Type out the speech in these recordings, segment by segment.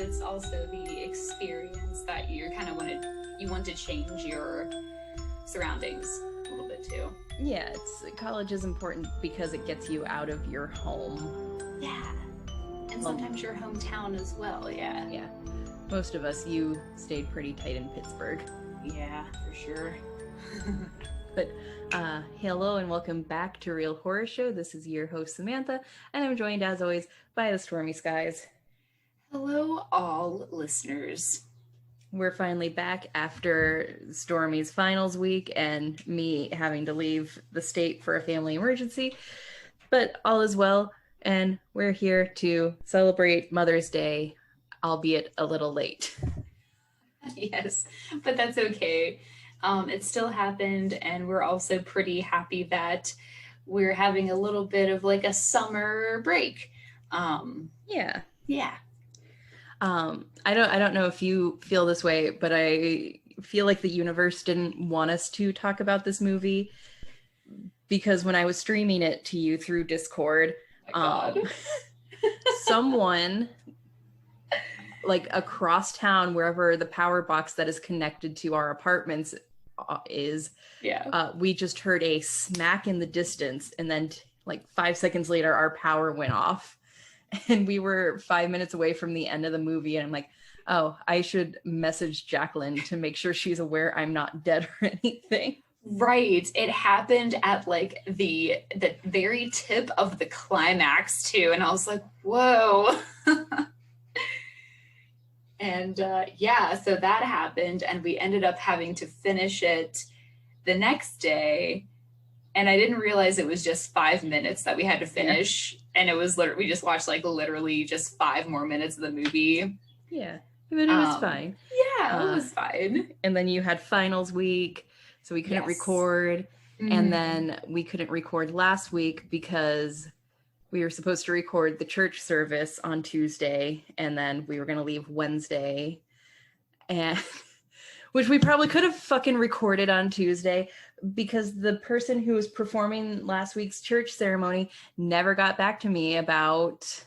it's also the experience that you kind of want to change your surroundings a little bit too. Yeah, college is important because it gets you out of your home. Yeah. And sometimes your hometown as well, yeah. Yeah. Most of us, you stayed pretty tight in Pittsburgh. Yeah, for sure. But hello and welcome back to Real Horror Show. This is your host, Samantha, and I'm joined as always by the Stormy Skies. Hello, all listeners. We're finally back after Stormy's finals week and me having to leave the state for a family emergency. But all is well, and we're here to celebrate Mother's Day, albeit a little late. Yes, but that's okay. It still happened, and we're also pretty happy that we're having a little bit of like a summer break. Yeah. I don't know if you feel this way, but I feel like the universe didn't want us to talk about this movie because when I was streaming it to you through Discord, someone like across town, wherever the power box that is connected to our apartments is, we just heard a smack in the distance, and then like 5 seconds later our power went off. And we were 5 minutes away from the end of the movie, and I'm like, oh, I should message Jacqueline to make sure she's aware I'm not dead or anything. Right. It happened at like the very tip of the climax too, and I was like, whoa. And so that happened, and we ended up having to finish it the next day. And I didn't realize it was just 5 minutes that we had to finish. Yeah. And it was we just watched like literally just 5 more minutes of the movie. Yeah, but it was fine. Yeah, it was fine. And then you had finals week, so we couldn't record. Mm-hmm. And then we couldn't record last week because we were supposed to record the church service on Tuesday, and then we were going to leave Wednesday. And which we probably could have fucking recorded on Tuesday, because the person who was performing last week's church ceremony never got back to me about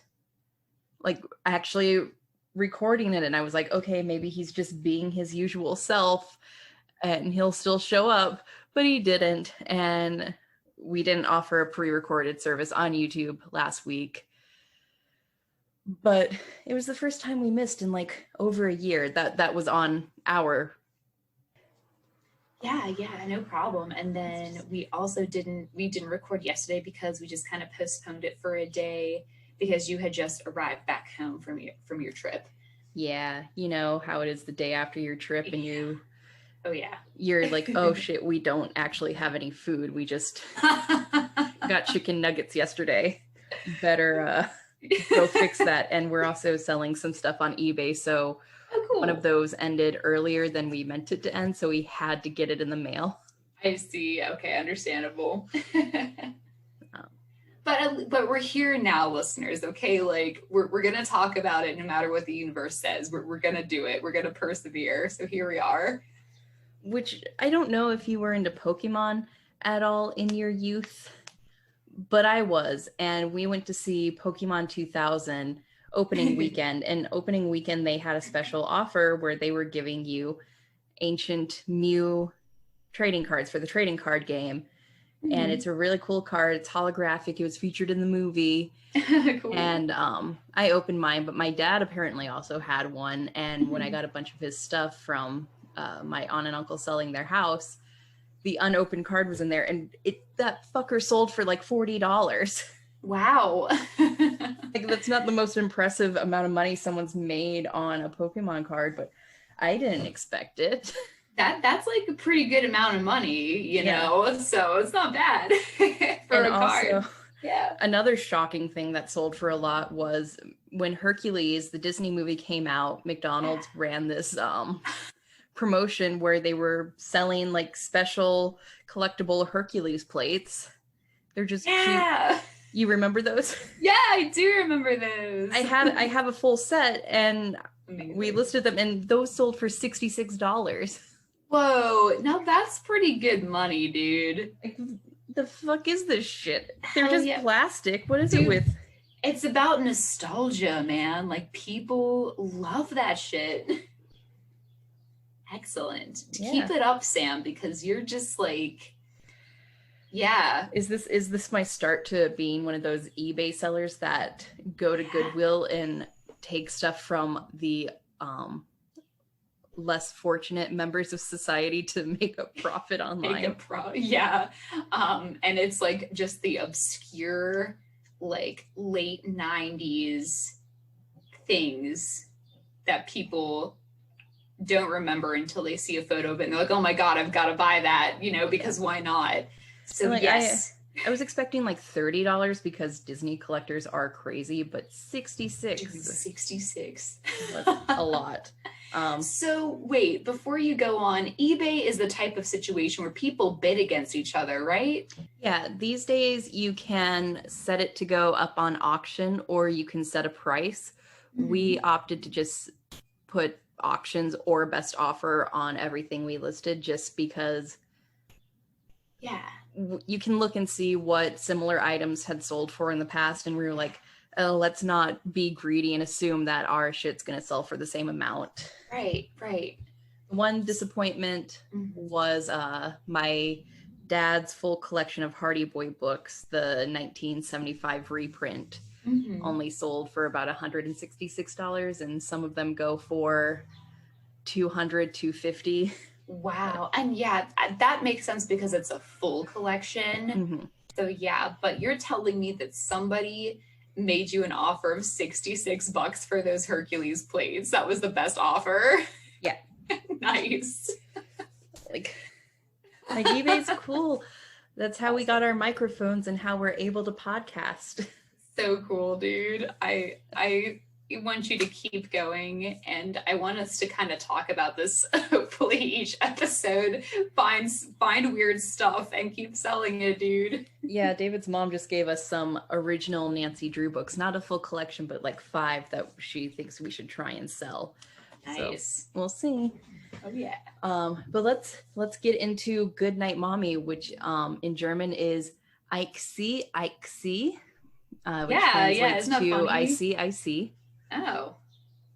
like actually recording it. And I was like, okay, maybe he's just being his usual self and he'll still show up, but he didn't. And we didn't offer a pre-recorded service on YouTube last week. But it was the first time we missed in like over a year that was on our. Yeah, no problem. And then we also didn't record yesterday because we just kind of postponed it for a day because you had just arrived back home from your trip. Yeah, you know how it is the day after your trip, and you're like, oh shit, we don't actually have any food. We just got chicken nuggets yesterday. Better go fix that. And we're also selling some stuff on eBay, so cool. One of those ended earlier than we meant it to end, so we had to get it in the mail. I see. Okay, understandable. But we're here now, listeners. Okay, like we're gonna talk about it no matter what the universe says. We're gonna do it. We're gonna persevere. So here we are. Which I don't know if you were into Pokemon at all in your youth, but I was, and we went to see Pokemon 2000. Opening weekend, and opening weekend they had a special offer where they were giving you ancient Mew trading cards for the trading card game. Mm-hmm. And it's a really cool card. It's holographic. It was featured in the movie. Cool. And I opened mine, but my dad apparently also had one. And when I got a bunch of his stuff from my aunt and uncle selling their house, the unopened card was in there, and that fucker sold for like $40. Wow. Like, that's not the most impressive amount of money someone's made on a Pokemon card, but I didn't expect it. That's like a pretty good amount of money, you know, so it's not bad for a card. Yeah. Another shocking thing that sold for a lot was when Hercules, the Disney movie, came out, McDonald's ran this promotion where they were selling like special collectible Hercules plates. They're just cheap. You remember those? Yeah, I do remember those. I have a full set, and we listed them, and those sold for $66. Whoa, now that's pretty good money, dude. Like, the fuck is this shit? They're just plastic. What is it with? It's about nostalgia, man. Like, people love that shit. Excellent. Keep it up, Sam, because you're just like, yeah. Is this my start to being one of those eBay sellers that go to Goodwill and take stuff from the less fortunate members of society to make a profit online? Yeah. And it's like just the obscure, like, late 90s things that people don't remember until they see a photo of it and they're like, oh my god, I've got to buy that, you know, because why not? So like, yes, I was expecting like $30 because Disney collectors are crazy, but 66. Dude, 66. That's a lot. So wait, before you go on, eBay is the type of situation where people bid against each other, right? Yeah, these days you can set it to go up on auction or you can set a price. Mm-hmm. We opted to just put auctions or best offer on everything we listed just because you can look and see what similar items had sold for in the past, and we were like, oh, let's not be greedy and assume that our shit's gonna sell for the same amount. Right. One disappointment was my dad's full collection of Hardy Boy books, the 1975 reprint, only sold for about $166, and some of them go for $200, $250. Wow. And yeah, that makes sense because it's a full collection. So yeah, but you're telling me that somebody made you an offer of $66 for those Hercules plates. That was the best offer. Yeah. Nice. Like eBay's cool. That's how we got our microphones and how we're able to podcast. So cool, dude. I want you to keep going, and I want us to kind of talk about this. Hopefully each episode find weird stuff and keep selling it, dude. Yeah, David's mom just gave us some original Nancy Drew books, not a full collection, but like 5 that she thinks we should try and sell. Nice. So, we'll see. Oh yeah. But let's get into Goodnight Mommy, which in German is Ich see, which translates to I see. Oh.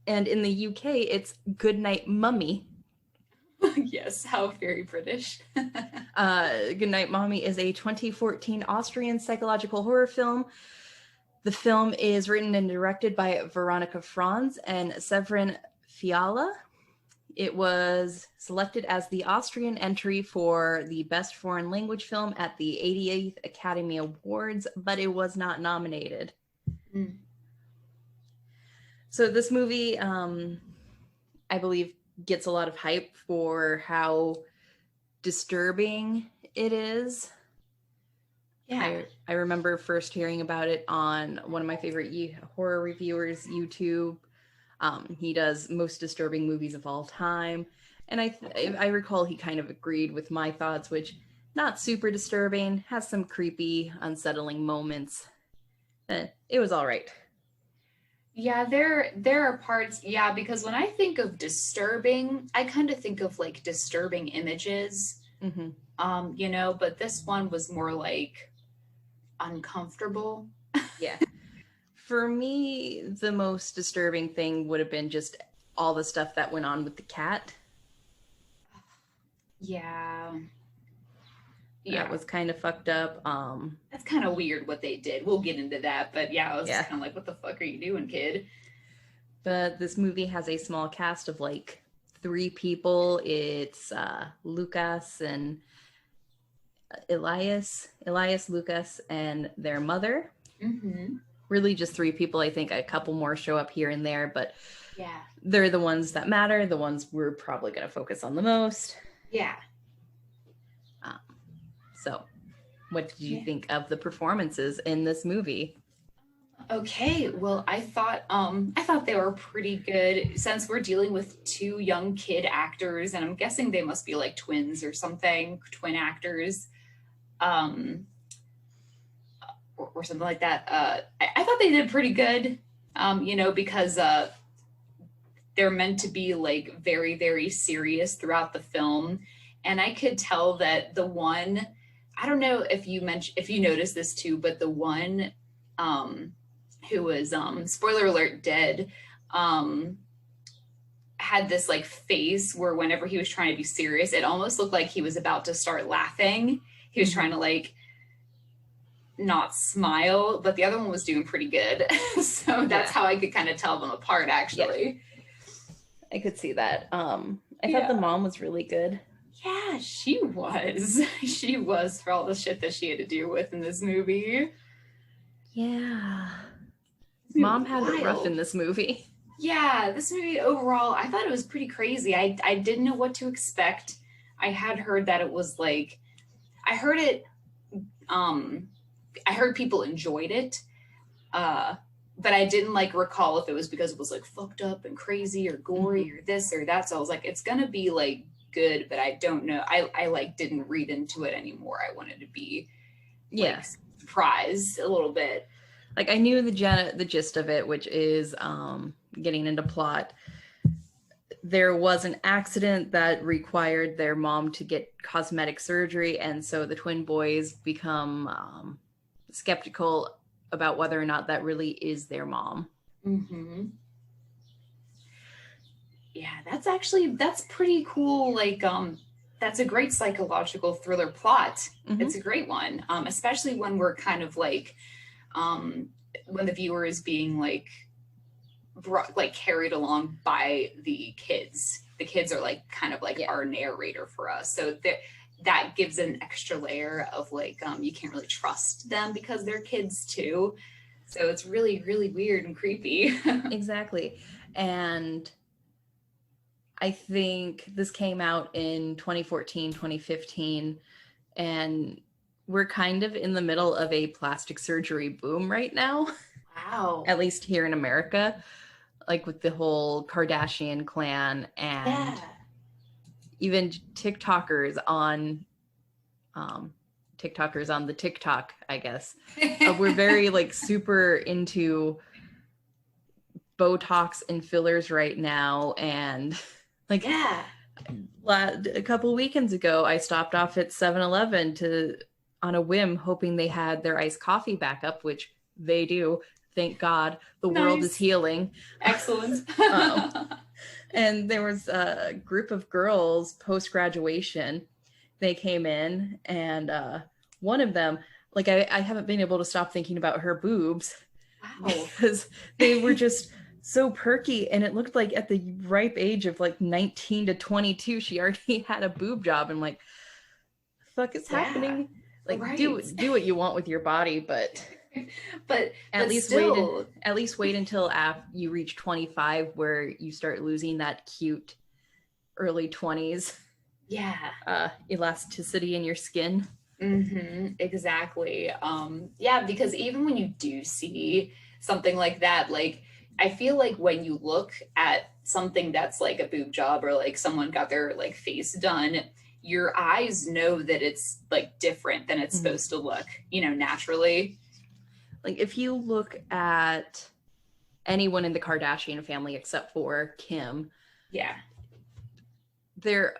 And in the UK, it's Goodnight Mummy. Yes, how very British. Goodnight Mommy is a 2014 Austrian psychological horror film. The film is written and directed by Veronika Franz and Severin Fiala. It was selected as the Austrian entry for the Best Foreign Language Film at the 88th Academy Awards, but it was not nominated. So this movie, I believe, gets a lot of hype for how disturbing it is. Yeah. I remember first hearing about it on one of my favorite horror reviewers, YouTube. He does most disturbing movies of all time. And I recall he kind of agreed with my thoughts, which not super disturbing, has some creepy, unsettling moments. It was all right. Yeah, there are parts, because when I think of disturbing, I kind of think of like disturbing images, but this one was more like uncomfortable. Yeah. For me, the most disturbing thing would have been just all the stuff that went on with the cat. Yeah. That was kind of fucked up. That's kind of weird what they did. We'll get into that, but I was just kind of like, what the fuck are you doing, kid? But this movie has a small cast of like 3 people. It's Lucas and Elias, Lucas, and their mother. Really just 3 people. I think a couple more show up here and there, but they're the ones that matter, the ones we're probably going to focus on the most. Yeah. So, what did you think of the performances in this movie? Okay, well, I thought they were pretty good. Since we're dealing with 2 young kid actors, and I'm guessing they must be like twins or something, twin actors, or something like that. I thought they did pretty good, because they're meant to be like very, very serious throughout the film, and I could tell that the one. I don't know if you noticed this too, but the one who was spoiler alert dead, had this like face where whenever he was trying to be serious, it almost looked like he was about to start laughing. He was trying to like not smile, but the other one was doing pretty good. So that's how I could kind of tell them apart, actually. I could see that. I thought the mom was really good. Yeah, she was. She was, for all the shit that she had to deal with in this movie. Yeah. Mom had it rough in this movie. Yeah, this movie overall, I thought it was pretty crazy. I didn't know what to expect. I had heard that it was like, I heard people enjoyed it, but I didn't like recall if it was because it was like fucked up and crazy or gory or this or that. So I was like, it's gonna be like good, but I don't know. I like didn't read into it anymore. I wanted to be like surprised a little bit. Like I knew the gist of it, which is getting into plot. There was an accident that required their mom to get cosmetic surgery, and so the twin boys become skeptical about whether or not that really is their mom. Yeah, that's pretty cool. Like that's a great psychological thriller plot. It's a great one, especially when we're kind of like when the viewer is being like carried along by the kids. The kids are like kind of like our narrator for us. So that gives an extra layer of like you can't really trust them because they're kids too. So it's really, really weird and creepy. Exactly. And I think this came out in 2014, 2015, and we're kind of in the middle of a plastic surgery boom right now. Wow. At least here in America, like with the whole Kardashian clan and even TikTokers on the TikTok, I guess. We're very like super into Botox and fillers right now. And like a couple weekends ago, I stopped off at 7-Eleven on a whim, hoping they had their iced coffee back up, which they do. Thank God. The world is healing. Excellent. And there was a group of girls post-graduation. They came in, and one of them, like I haven't been able to stop thinking about her boobs. Wow. Because they were just so perky, and it looked like at the ripe age of like 19 to 22, she already had a boob job. And like, the fuck is happening? Like, do what you want with your body, but at least wait until after you reach 25, where you start losing that cute early 20s elasticity in your skin. Exactly. Because even when you do see something like that, like I feel like when you look at something that's like a boob job or like someone got their like face done, your eyes know that it's like different than it's supposed to look, naturally. Like if you look at anyone in the Kardashian family except for Kim, they're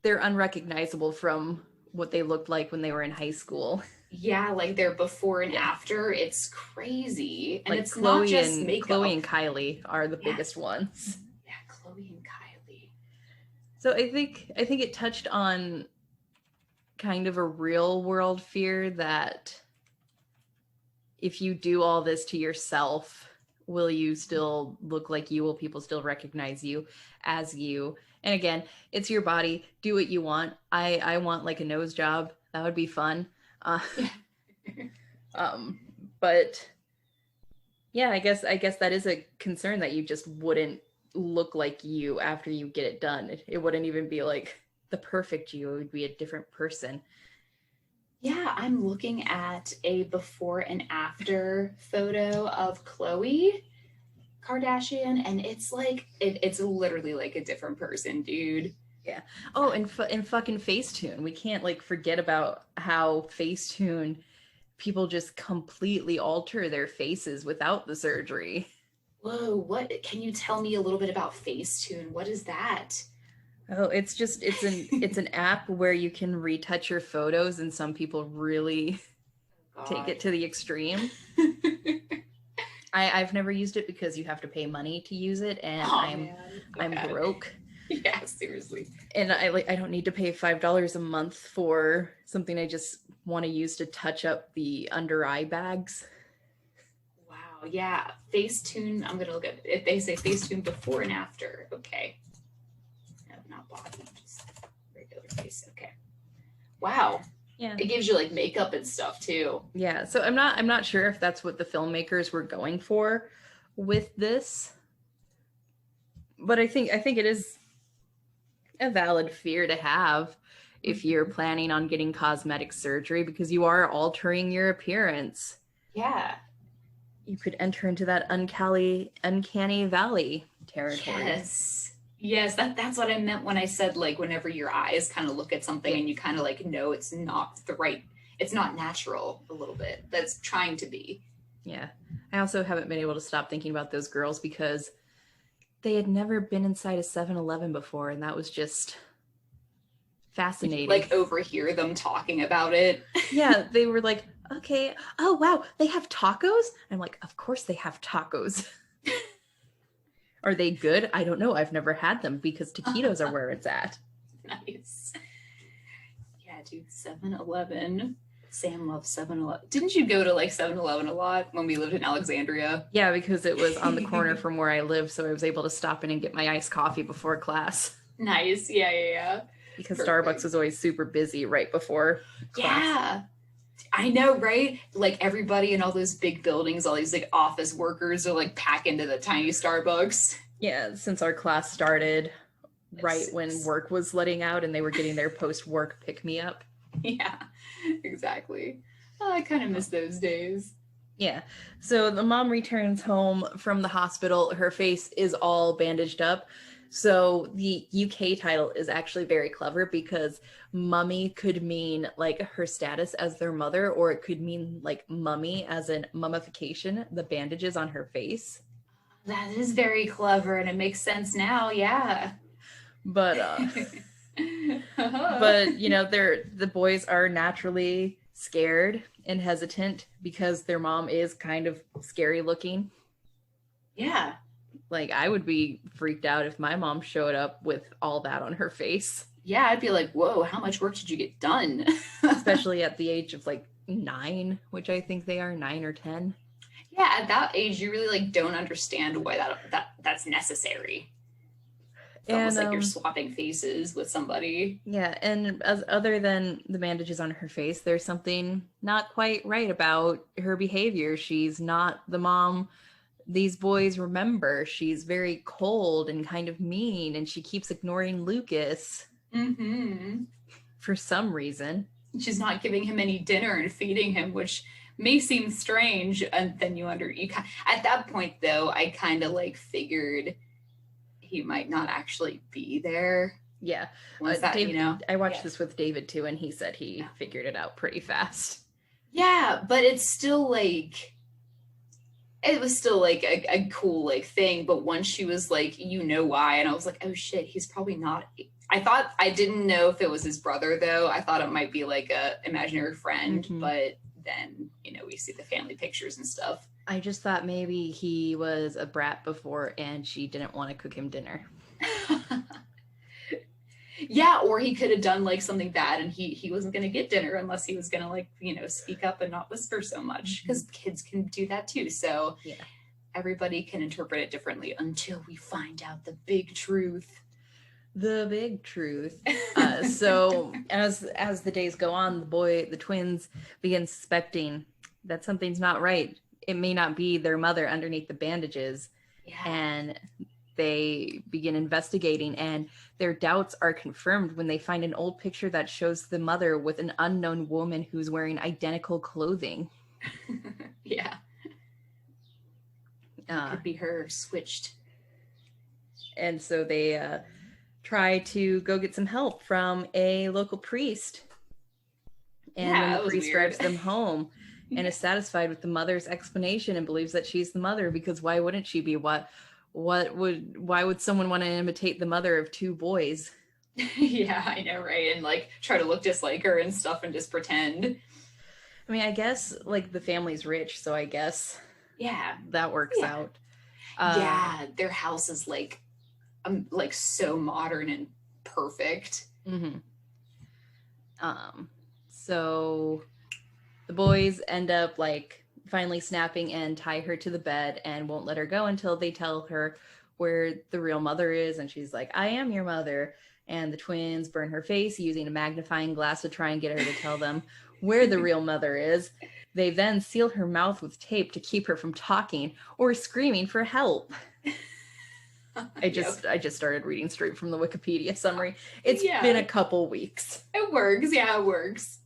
unrecognizable from what they looked like when they were in high school. Yeah, like their before and after, it's crazy. And like it's Chloe not just makeup. Chloe and Kylie are the biggest ones. Yeah, Chloe and Kylie. So I think it touched on kind of a real world fear that if you do all this to yourself, will you still look like you? Will people still recognize you as you? And again, it's your body. Do what you want. I want like a nose job. That would be fun. But yeah, I guess that is a concern, that you just wouldn't look like you after you get it done. It wouldn't even be like the perfect you. It would be a different person. Yeah, I'm looking at a before and after photo of Khloe Kardashian, and it's like it's literally like a different person, dude. Yeah. Oh, and fucking Facetune. We can't like forget about how Facetune people just completely alter their faces without the surgery. Whoa, what? Can you tell me a little bit about Facetune? What is that? Oh, it's an app where you can retouch your photos, and some people really take it to the extreme. I've never used it because you have to pay money to use it, and I'm broke. Yeah, seriously. And I don't need to pay $5 a month for something I just want to use to touch up the under eye bags. Wow, yeah. Facetune, I'm gonna look at if they say Facetune before and after. Okay. No, not body, just regular face. Okay. Wow. Yeah. It gives you like makeup and stuff too. Yeah. So I'm not sure if that's what the filmmakers were going for with this. But I think it is a valid fear to have if you're planning on getting cosmetic surgery, because you are altering your appearance. Yeah. You could enter into that uncanny valley territory. Yes, that's what I meant when I said, like, whenever your eyes kind of look at something and you kind of like know it's not it's not natural a little bit. That's trying to be. Yeah. I also haven't been able to stop thinking about those girls because they had never been inside a 7-Eleven before, and that was just fascinating. Like overhear them talking about it. Yeah, they were like, okay, oh wow, they have tacos? I'm like, of course they have tacos. Are they good? I don't know. I've never had them because taquitos are where it's at. Nice. Yeah, dude, 7-Eleven. Sam loves 7-Eleven. Didn't you go to like 7-Eleven a lot when we lived in Alexandria? Yeah, because it was on the corner from where I live, so I was able to stop in and get my iced coffee before class. Nice. Yeah. Because perfect. Starbucks was always super busy right before class. Yeah. I know, right? Like everybody in all those big buildings, all these like office workers are like packed into the tiny Starbucks. Yeah, since our class started right when work was letting out and they were getting their post-work pick-me-up. Yeah, exactly. Oh, I kind of miss those days. Yeah. So the mom returns home from the hospital. Her face is all bandaged up. So the UK title is actually very clever because mummy could mean like her status as their mother, or it could mean like mummy as in mummification, the bandages on her face. That is very clever and it makes sense now. Yeah. But but you know, the boys are naturally scared and hesitant because their mom is kind of scary looking. Yeah. Like, I would be freaked out if my mom showed up with all that on her face. Yeah, I'd be like, whoa, how much work did you get done? Especially at the age of like 9, which I think they are 9 or 10. Yeah, at that age, you really like don't understand why that's necessary. It's almost like you're swapping faces with somebody. Yeah, and other than the bandages on her face, there's something not quite right about her behavior. She's not the mom these boys remember. She's very cold and kind of mean, and she keeps ignoring Lucas for some reason. She's not giving him any dinner and feeding him, which may seem strange. And then at that point, though, I kind of like figured he might not actually be there. Yeah. I watched this with David too, and he said he figured it out pretty fast. Yeah, but it's still like, it was still like a cool like thing. But once she was like, you know why? And I was like, oh shit, he's probably not. I didn't know if it was his brother though. I thought it might be like a imaginary friend, but then, we see the family pictures and stuff. I just thought maybe he was a brat before and she didn't want to cook him dinner. Yeah, or he could have done like something bad and he wasn't going to get dinner unless he was going to like, speak up and not whisper so much, because kids can do that too. So everybody can interpret it differently until we find out the big truth. The big truth. So as the days go on, the twins begin suspecting that something's not right. It may not be their mother underneath the bandages. Yeah. And they begin investigating, and their doubts are confirmed when they find an old picture that shows the mother with an unknown woman who's wearing identical clothing. Yeah. Could be her switched. And so they try to go get some help from a local priest. And when the priest drives them home and is satisfied with the mother's explanation and believes that she's the mother, because why wouldn't she be? Why would someone want to imitate the mother of 2 boys? Yeah, I know, right? And like try to look just like her and stuff and just pretend. I mean, I guess like the family's rich, so I guess Yeah. that works out. Yeah, their house is like so modern and perfect. Mm-hmm. So the boys end up like finally snapping and tie her to the bed and won't let her go until they tell her where the real mother is. And she's like, I am your mother. And the twins burn her face using a magnifying glass to try and get her to tell them where the real mother is. They then seal her mouth with tape to keep her from talking or screaming for help. I just started reading straight from the Wikipedia summary. It's been a couple weeks. It works. Yeah, it works.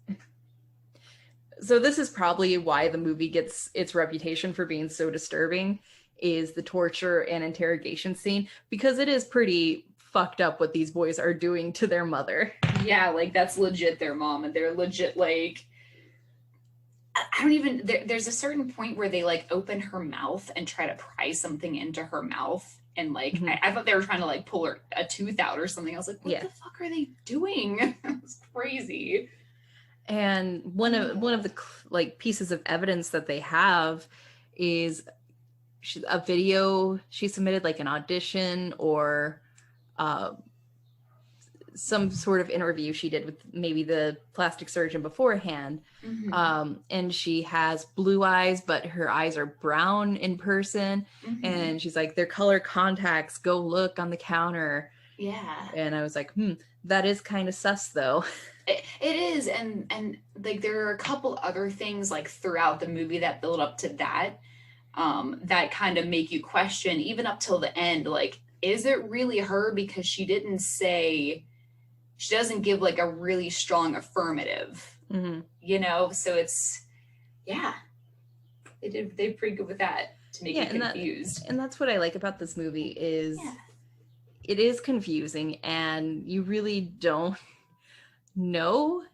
So this is probably why the movie gets its reputation for being so disturbing, is the torture and interrogation scene, because it is pretty fucked up what these boys are doing to their mother. Yeah, like that's legit their mom, and they're legit like, I don't even, there's a certain point where they like open her mouth and try to pry something into her mouth. And like, mm-hmm. I thought they were trying to like pull a tooth out or something. I was like, what the fuck are they doing? It was crazy. And one of the like pieces of evidence that they have is a video she submitted, like an audition or some sort of interview she did with maybe the plastic surgeon beforehand. Mm-hmm. And she has blue eyes, but her eyes are brown in person. Mm-hmm. And she's like, their color contacts, go look on the counter. Yeah. And I was like, that is kind of sus though. It is. And like, there are a couple other things like throughout the movie that build up to that, that kind of make you question, even up till the end, like, is it really her? Because she doesn't give like a really strong affirmative, mm-hmm. you know? So it's, they did pretty good with that to make you confused. And that's what I like about this movie is it is confusing and you really don't know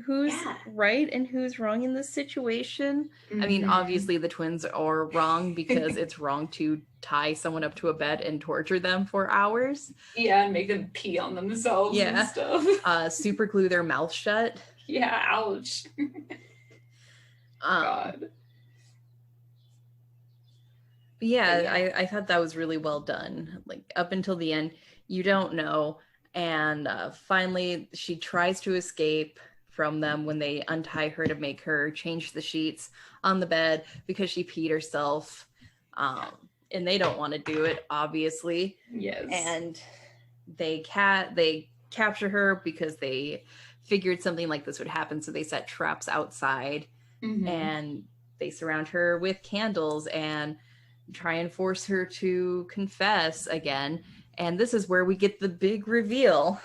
who's right and who's wrong in this situation. Mm-hmm. I mean, obviously the twins are wrong because it's wrong to tie someone up to a bed and torture them for hours. Yeah, and make them pee on themselves and stuff. Super glue their mouth shut. Yeah, ouch. God. Yeah, I thought that was really well done. Like, up until the end, you don't know. And finally, she tries to escape from them when they untie her to make her change the sheets on the bed because she peed herself. And they don't want to do it, obviously. Yes. And they capture her because they figured something like this would happen. So they set traps outside, mm-hmm. and they surround her with candles and try and force her to confess again. And this is where we get the big reveal.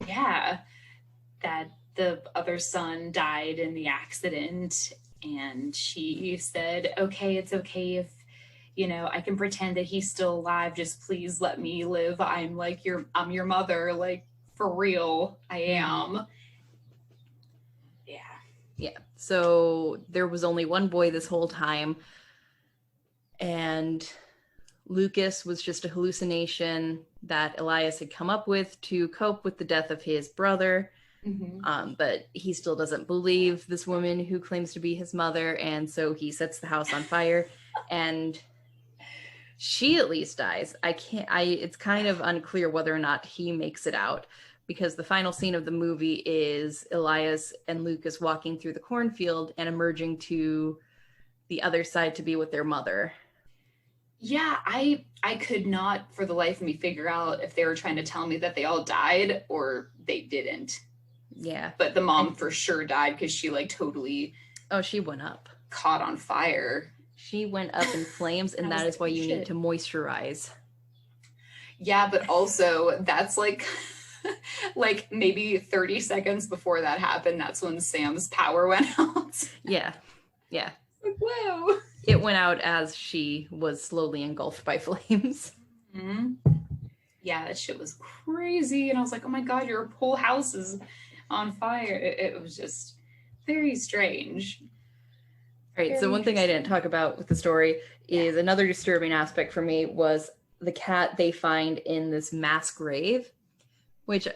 Yeah. That the other son died in the accident. And she said, okay, it's okay if, you know, I can pretend that he's still alive. Just please let me live. I'm your mother. Like, for real, I am. Yeah. Yeah. So there was only one boy this whole time. And Lucas was just a hallucination that Elias had come up with to cope with the death of his brother. Mm-hmm. But he still doesn't believe this woman who claims to be his mother. And so he sets the house on fire and she at least dies. It's kind of unclear whether or not he makes it out because the final scene of the movie is Elias and Lucas walking through the cornfield and emerging to the other side to be with their mother. Yeah, I could not for the life of me figure out if they were trying to tell me that they all died or they didn't. Yeah. But the mom for sure died because she like totally... Oh, she went up. Caught on fire. She went up in flames and that is why you need to moisturize. Yeah, but also that's like... like maybe 30 seconds before that happened, that's when Sam's power went out. Yeah. Like, whoa. It went out as she was slowly engulfed by flames. Mm-hmm. Yeah, that shit was crazy. And I was like, oh my God, your whole house is on fire. It was just very strange. All right, so one thing I didn't talk about with the story is another disturbing aspect for me was the cat they find in this mass grave. Which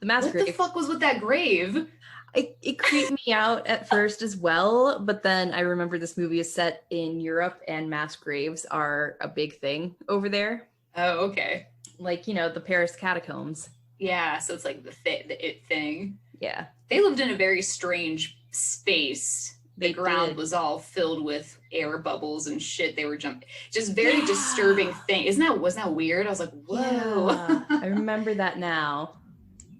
the mass grave... What the fuck was with that grave? It creeped me out at first as well, but then I remember this movie is set in Europe and mass graves are a big thing over there. Oh, okay. Like, you know, the Paris catacombs. Yeah, so it's like the it thing. Yeah. They lived in a very strange space. The ground was all filled with air bubbles and shit. They were jumping. Just very disturbing thing. Wasn't that weird? I was like, whoa. Yeah, I remember that now.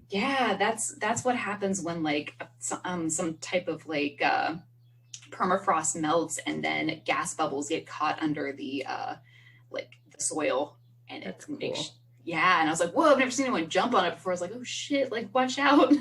Yeah, that's what happens when like some type of like permafrost melts and then gas bubbles get caught under the like the soil and that's it cool. Yeah, and I was like, whoa, I've never seen anyone jump on it before. I was like, oh shit, like watch out.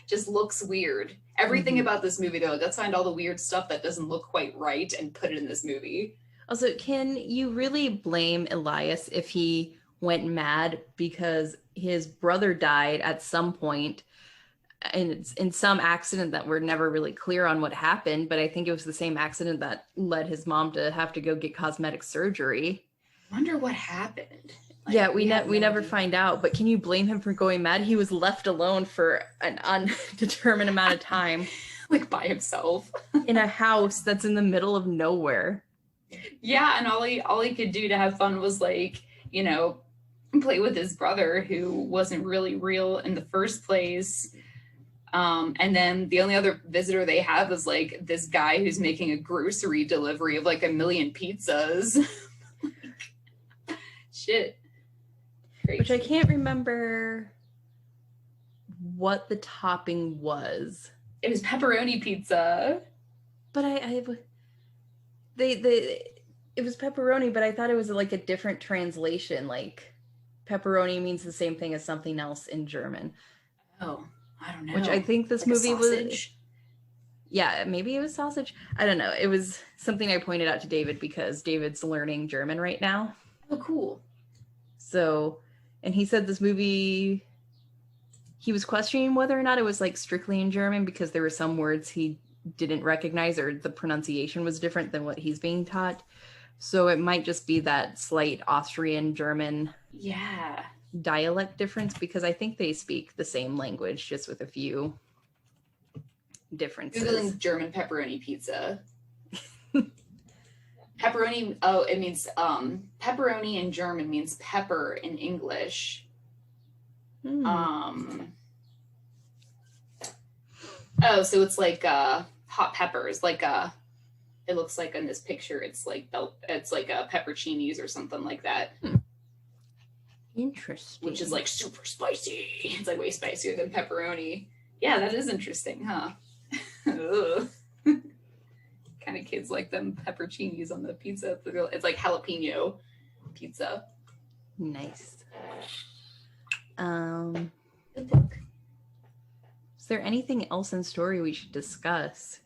Just looks weird. Everything about this movie though, let's find all the weird stuff that doesn't look quite right and put it in this movie. Also, can you really blame Elias if he went mad because his brother died at some point and it's in some accident that we're never really clear on what happened, but I think it was the same accident that led his mom to have to go get cosmetic surgery. I wonder what happened. Like, yeah, we never find out, but can you blame him for going mad? He was left alone for an undetermined amount of time. Like by himself. In a house that's in the middle of nowhere. Yeah, and all he could do to have fun was like, you know, play with his brother who wasn't really real in the first place. And then the only other visitor they have is like this guy who's making a grocery delivery of like 1 million pizzas. Shit. Crazy. Which I can't remember what the topping was. It was pepperoni pizza. But it was pepperoni, but I thought it was like a different translation. Like pepperoni means the same thing as something else in German. Oh, I don't know. Which I think this like movie was. Yeah, maybe it was sausage. I don't know. It was something I pointed out to David because David's learning German right now. Oh, cool. So, and he said this movie, he was questioning whether or not it was like strictly in German because there were some words he didn't recognize or the pronunciation was different than what he's being taught. So it might just be that slight Austrian German dialect difference because I think they speak the same language just with a few differences. Googling German pepperoni pizza. Pepperoni, oh, it means pepperoni in German means pepper in English. Oh, so it's like hot peppers, like it looks like in this picture it's like pepperoncinis or something like that. Interesting. Which is like super spicy. It's like way spicier than pepperoni. Yeah, that is interesting, huh? Kind of kids like them pepperoncinis on the pizza. It's like jalapeno pizza. Nice. Good book. Is there anything else in story we should discuss?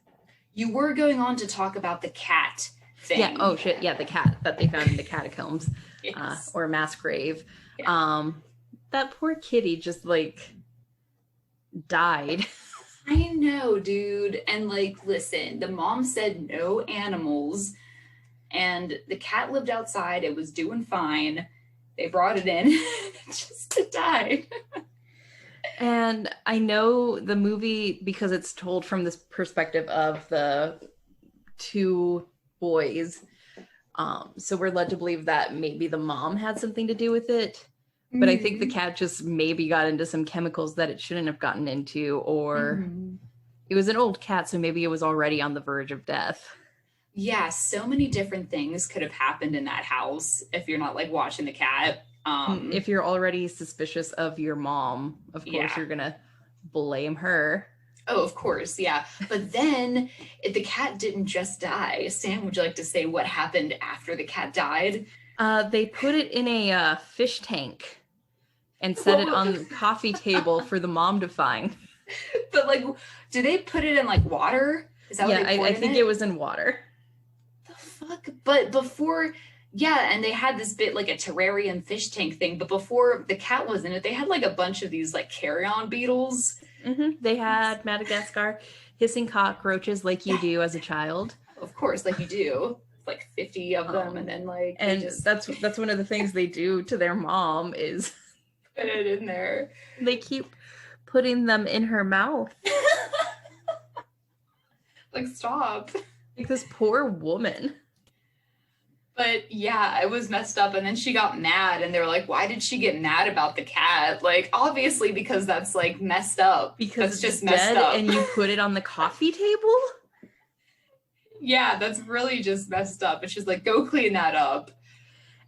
You were going on to talk about the cat thing. Yeah. Oh shit. Yeah, the cat that they found in the catacombs, yes. Or mass grave. Yeah. That poor kitty just like died. I know, dude. And like, listen, the mom said no animals, and the cat lived outside. It was doing fine. They brought it in just to die. And I know the movie, because it's told from this perspective of the two boys. So we're led to believe that maybe the mom had something to do with it. But I think the cat just maybe got into some chemicals that it shouldn't have gotten into, or it was an old cat, so maybe it was already on the verge of death. Yeah, so many different things could have happened in that house if you're not like watching the cat. If you're already suspicious of your mom, of course you're gonna blame her. Oh, of course, yeah. But then the cat didn't just die. Sam, would you like to say what happened after the cat died? They put it in a fish tank and set it on the coffee table for the mom to find. But like, do they put it in like water? Is that what they poured I think it was in water. The fuck? But before, and they had this bit like a terrarium fish tank thing, but before the cat was in it, they had like a bunch of these like carrion beetles. They had Madagascar hissing cockroaches like you do as a child. Of course, like you do. Like 50 of them, and then like that's one of the things they do to their mom is put it in there. They keep putting them in her mouth. Like, stop. Like, this poor woman. But yeah, it was messed up. And then she got mad and they were like, why did she get mad about the cat? Like, obviously because that's like messed up. Because that's just messed up. And you put it on the coffee table? Yeah, that's really just messed up. And she's like, go clean that up.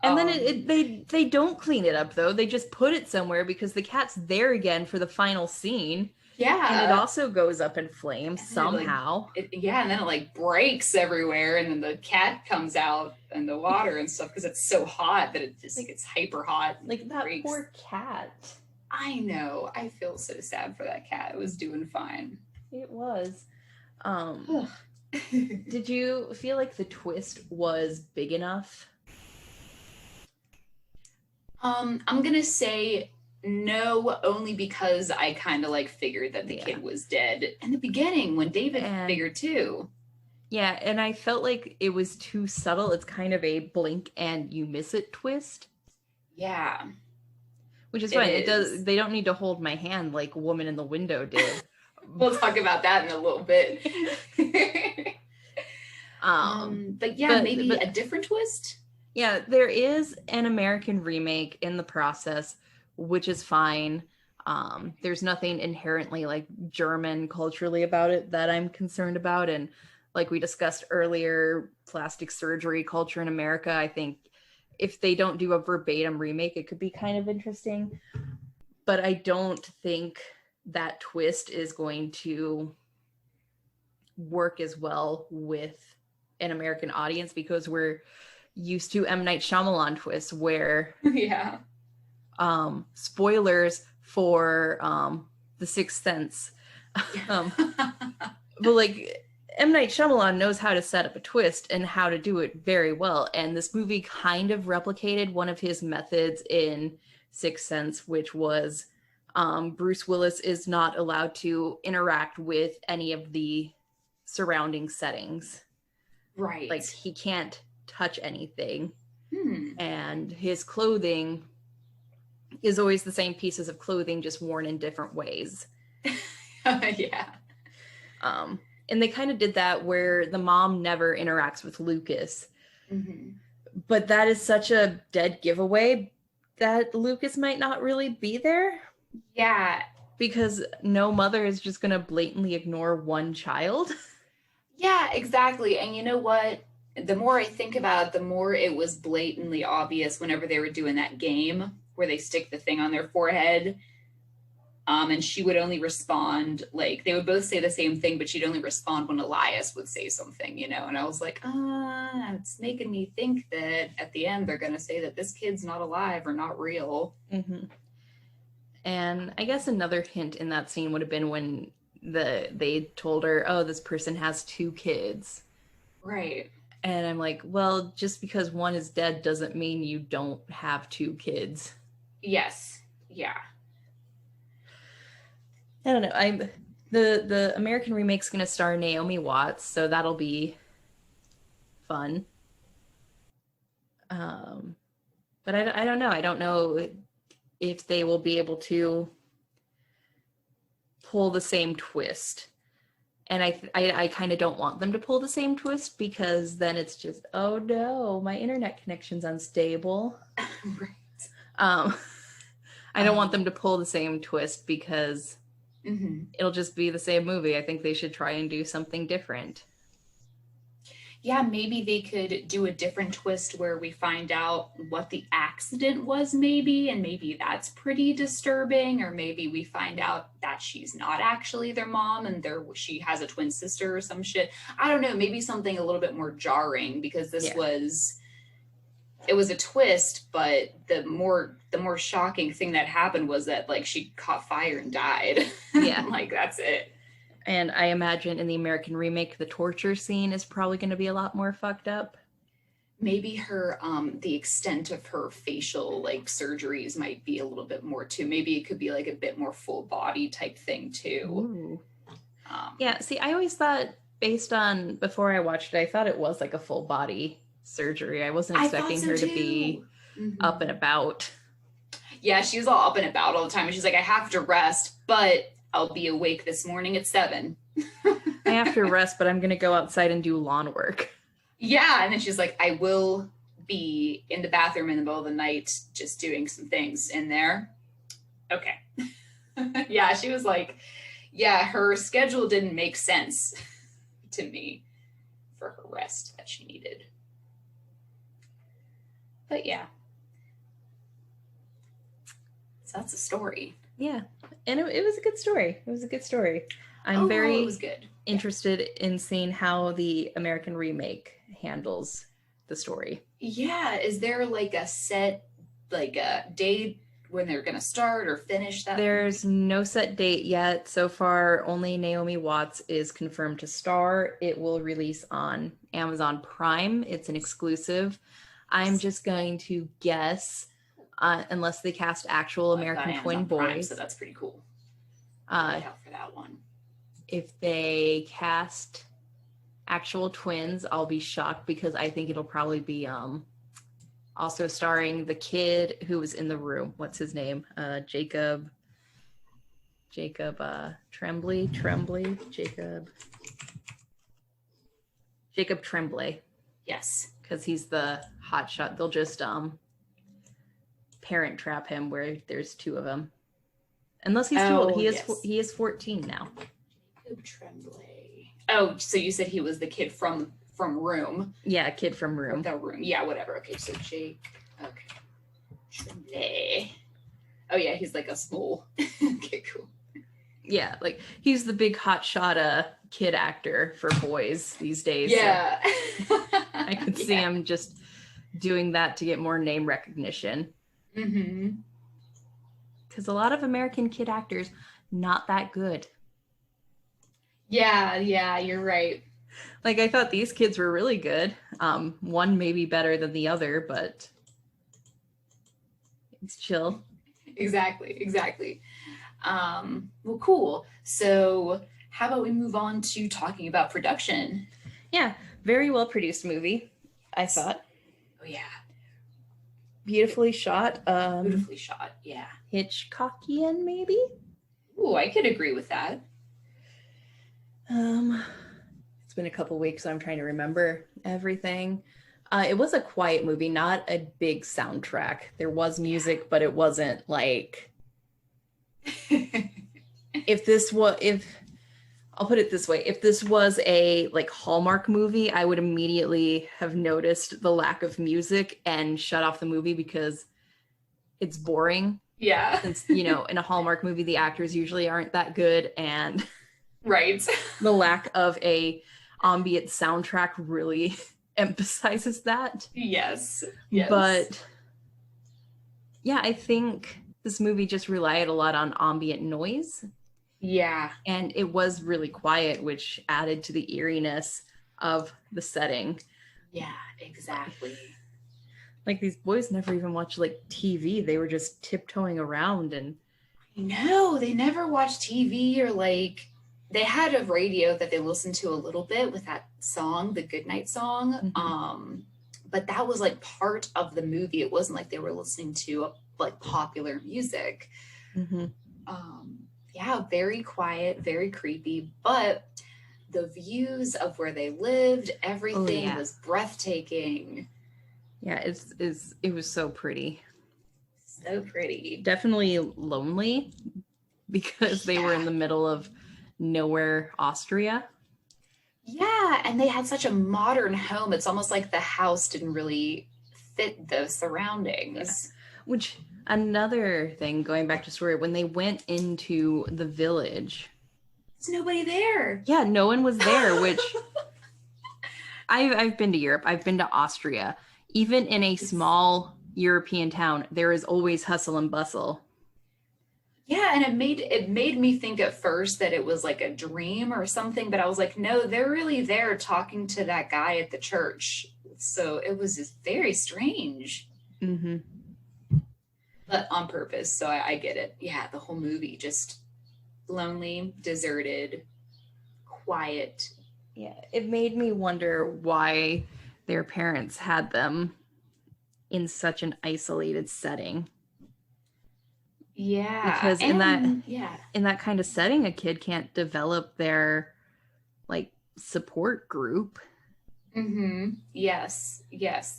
And then they don't clean it up, though. They just put it somewhere because the cat's there again for the final scene. Yeah. And it also goes up in flames somehow. And then it like breaks everywhere. And then the cat comes out in the water and stuff because it's so hot that it just gets hyper hot. Like that breaks. Poor cat. I know. I feel so sad for that cat. It was doing fine. It was. Did you feel like the twist was big enough? I'm going to say no, only because I kind of like figured that the kid was dead in the beginning when David figured too. Yeah, and I felt like it was too subtle. It's kind of a blink and you miss it twist. Yeah. Which is fine. They don't need to hold my hand like Woman in the Window did. We'll talk about that in a little bit. But maybe a different twist. Yeah, there is an American remake in the process, which is fine. There's nothing inherently like German culturally about it that I'm concerned about. And like we discussed earlier, plastic surgery culture in America, I think if they don't do a verbatim remake, it could be kind of interesting. But I don't think that twist is going to work as well with an American audience because we're used to M. Night Shyamalan twists where spoilers for The Sixth Sense. But like M. Night Shyamalan knows how to set up a twist and how to do it very well. And this movie kind of replicated one of his methods in Sixth Sense, which was Bruce Willis is not allowed to interact with any of the surrounding settings. Right. Like he can't touch anything. And his clothing is always the same pieces of clothing, just worn in different ways. Yeah. And they kind of did that where the mom never interacts with Lucas. But that is such a dead giveaway that Lucas might not really be there. Yeah. Because no mother is just going to blatantly ignore one child. Yeah, exactly. And you know what? The more I think about it, the more it was blatantly obvious whenever they were doing that game where they stick the thing on their forehead. And she would only respond, like, they would both say the same thing, but she'd only respond when Elias would say something, you know? And I was like, it's making me think that at the end they're going to say that this kid's not alive or not real. And I guess another hint in that scene would have been when they told her, oh, this person has 2 kids. Right. And I'm like, well, just because one is dead doesn't mean you don't have 2 kids. Yes. Yeah. I don't know. The American remake's going to star Naomi Watts, so that'll be fun. But I don't know. I don't know if they will be able to pull the same twist. And I kind of don't want them to pull the same twist because then it's just, oh no, my internet connection's unstable. Right. I don't want them to pull the same twist because it'll just be the same movie. I think they should try and do something different. Yeah, maybe they could do a different twist where we find out what the accident was, maybe, and maybe that's pretty disturbing, or maybe we find out that she's not actually their mom and she has a twin sister or some shit. I don't know, maybe something a little bit more jarring because this it was a twist, but the more shocking thing that happened was that like she caught fire and died. Yeah. Like that's it. And I imagine in the American remake, the torture scene is probably going to be a lot more fucked up. Maybe her, the extent of her facial like surgeries might be a little bit more too. Maybe it could be like a bit more full body type thing too. Yeah. See, I always thought before I watched it, I thought it was like a full body surgery. I wasn't expecting her to be up and about. Yeah, she was all up and about all the time. And she's like, I have to rest, but I'll be awake this morning at 7. I have to rest, but I'm going to go outside and do lawn work. Yeah. And then she's like, I will be in the bathroom in the middle of the night just doing some things in there. Okay. Yeah, she was like, yeah, her schedule didn't make sense to me for her rest that she needed. But yeah. So that's a story. Yeah. And it was a good story. It was a good story. I'm very it was good. interested in seeing how the American remake handles the story. Yeah. Is there like a set, like a date when they're going to start or finish that? There's no set date yet. So far, only Naomi Watts is confirmed to star. It will release on Amazon Prime. It's an exclusive. I'm just going to guess, unless they cast actual American twin boys. Prime, so that's pretty cool. Look out for that one. If they cast actual twins, I'll be shocked because I think it'll probably be also starring the kid who was in the room. What's his name? Jacob Tremblay. Yes. Because he's the hot shot. They'll just parent trap him where there's two of them. Unless he's too old. He is 14 now. Jacob Tremblay. Oh, so you said he was the kid from Room. Yeah, kid from Room. The Room. Yeah, whatever. Okay, so Jake. Okay. Tremblay. Oh yeah, he's like a small. Okay, cool. Yeah, like he's the big hotshot kid actor for boys these days. Yeah. So I could see him just doing that to get more name recognition. Mm-hmm. Because a lot of American kid actors, not that good. Yeah, you're right. Like, I thought these kids were really good. One maybe better than the other, but it's chill. Exactly. Well, cool. So how about we move on to talking about production? Yeah, very well produced movie, I thought. Oh, yeah. Beautifully shot. Yeah. Hitchcockian, maybe? Ooh, I could agree with that. It's been a couple weeks, so I'm trying to remember everything. It was a quiet movie, not a big soundtrack. There was music, but it wasn't like I'll put it this way, if this was a like Hallmark movie, I would immediately have noticed the lack of music and shut off the movie because it's boring. Yeah. Since, in a Hallmark movie, the actors usually aren't that good, and right. The lack of a ambient soundtrack really emphasizes that. Yes. But yeah, I think this movie just relied a lot on ambient noise. Yeah. And it was really quiet, which added to the eeriness of the setting. Yeah, exactly. Like, these boys never even watched like TV. They were just tiptoeing around and no, they never watched TV or like they had a radio that they listened to a little bit with that song, the Goodnight song. Mm-hmm. But that was like part of the movie. It wasn't like they were listening to like popular music. Mm-hmm. Yeah, very quiet, very creepy, but the views of where they lived, everything was breathtaking. Yeah, it was so pretty. So pretty. Definitely lonely because they were in the middle of nowhere, Austria. Yeah, and they had such a modern home. It's almost like the house didn't really fit the surroundings. Yeah. Which, another thing, going back to story, when they went into the village, there's nobody there. Yeah, no one was there, which I've been to Europe. I've been to Austria. Even in a small European town, there is always hustle and bustle. Yeah, and it made me think at first that it was like a dream or something, but I was like, no, they're really there talking to that guy at the church. So it was just very strange. Mm-hmm. But on purpose, so I get it. Yeah, the whole movie just lonely, deserted, quiet. Yeah, it made me wonder why their parents had them in such an isolated setting. Yeah. Because in that kind of setting, a kid can't develop their support group. Yes.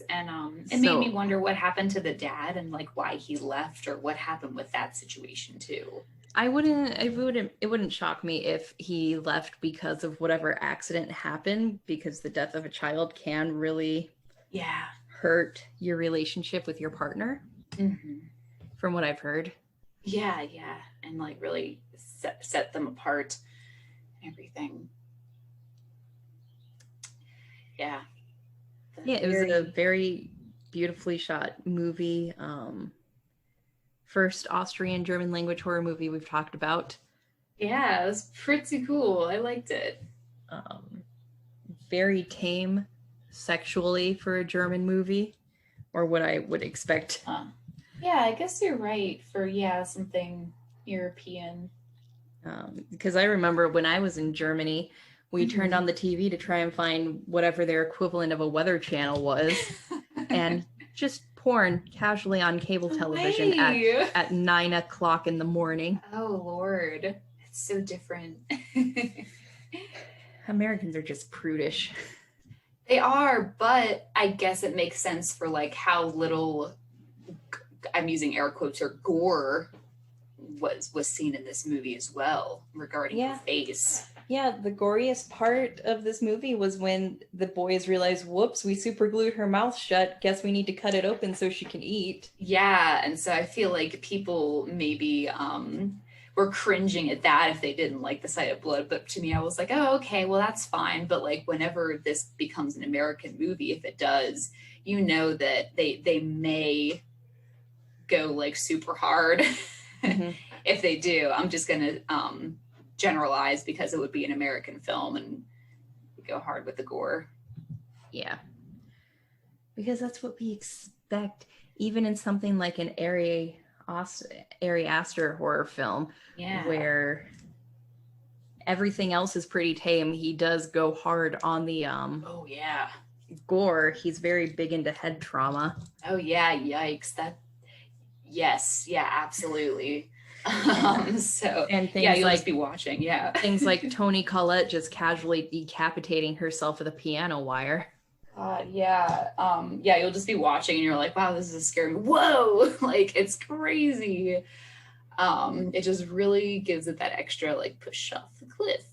And it made me wonder what happened to the dad and like why he left or what happened with that situation too. It wouldn't shock me if he left because of whatever accident happened, because the death of a child can really hurt your relationship with your partner. From what I've heard. Yeah. And like really set them apart and everything. Yeah. It was a very beautifully shot movie. First Austrian German language horror movie we've talked about. Yeah, it was pretty cool. I liked it. Very tame sexually for a German movie, or what I would expect. Yeah, I guess you're right for something European. Because I remember when I was in Germany, we turned on the TV to try and find whatever their equivalent of a weather channel was, and just porn casually on cable television at 9 o'clock in the morning. Oh, Lord. It's so different. Americans are just prudish. They are, but I guess it makes sense for like how little, I'm using air quotes, or gore was seen in this movie as well regarding her face. Yeah, the goriest part of this movie was when the boys realized, whoops, we super glued her mouth shut. Guess we need to cut it open so she can eat. Yeah, and so I feel like people maybe were cringing at that if they didn't like the sight of blood. But to me, I was like, oh, okay, well, that's fine. But like whenever this becomes an American movie, if it does, you know that they may go like super hard. If they do. I'm just going to generalize because it would be an American film and go hard with the gore. Yeah. Because that's what we expect, even in something like an Ari Aster horror film, where everything else is pretty tame. He does go hard on the gore. He's very big into head trauma. Oh yeah, yikes. Absolutely. So and things you'll like just be watching. Things like Toni Collette just casually decapitating herself with a piano wire. You'll just be watching and you're like, wow, this is a scary. Whoa, like it's crazy. It just really gives it that extra like push off the cliff.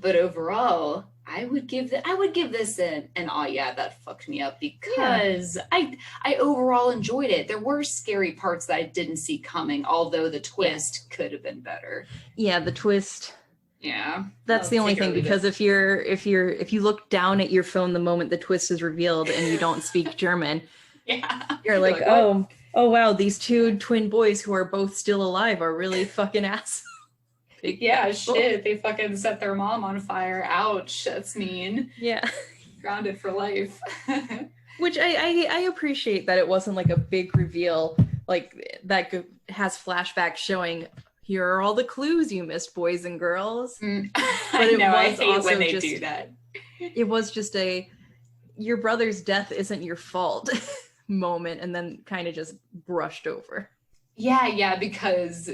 But overall, I would give this an oh yeah, that fucked me up because I overall enjoyed it. There were scary parts that I didn't see coming, although the twist could have been better. Yeah, the twist. Yeah. That's the only thing, because if you look down at your phone the moment the twist is revealed and you don't speak German, you're like, oh wow, these two twin boys who are both still alive are really fucking assholes. Shit, they fucking set their mom on fire. Ouch, that's mean. Yeah. Grounded for life. Which I appreciate that it wasn't like a big reveal like that has flashbacks showing, here are all the clues you missed, boys and girls. But I hate when they do that. It was just your brother's death isn't your fault moment, and then kind of just brushed over. Because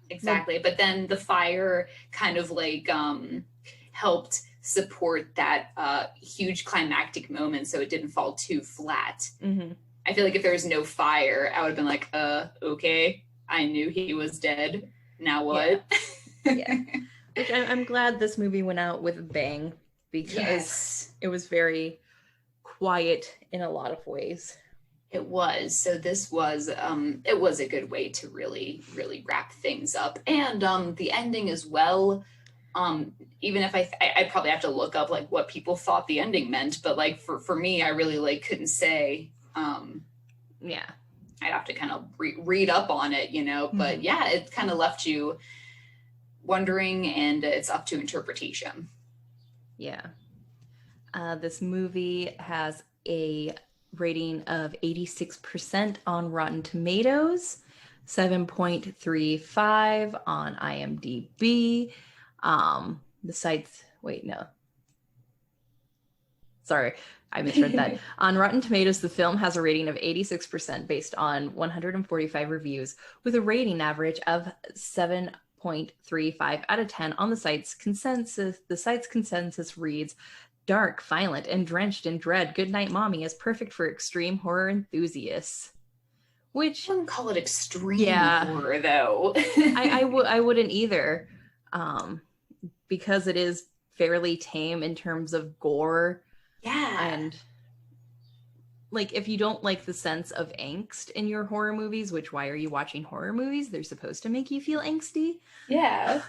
exactly. But then the fire kind of like helped support that huge climactic moment, so it didn't fall too flat. I feel like if there was no fire, I would have been like, okay, I knew he was dead. Now what? Yeah. Which I'm glad this movie went out with a bang, because it was very quiet in a lot of ways. It was. So this was it was a good way to really, really wrap things up. And the ending as well. Even if I probably have to look up like what people thought the ending meant, but like for me, I really like couldn't say. I'd have to kind of read up on it, but it kind of left you wondering, and it's up to interpretation. This movie has a rating of 86% on Rotten Tomatoes, 7.35 on IMDb. The site's, sorry, I misread that. On Rotten Tomatoes, the film has a rating of 86% based on 145 reviews, with a rating average of 6.35 out of 10 on the site's consensus. The site's consensus reads, dark, violent, and drenched in dread, Goodnight Mommy is perfect for extreme horror enthusiasts. Which I wouldn't call it extreme horror, though. I wouldn't either, because it is fairly tame in terms of gore. Yeah. And like, if you don't like the sense of angst in your horror movies, which why are you watching horror movies? They're supposed to make you feel angsty. Yeah.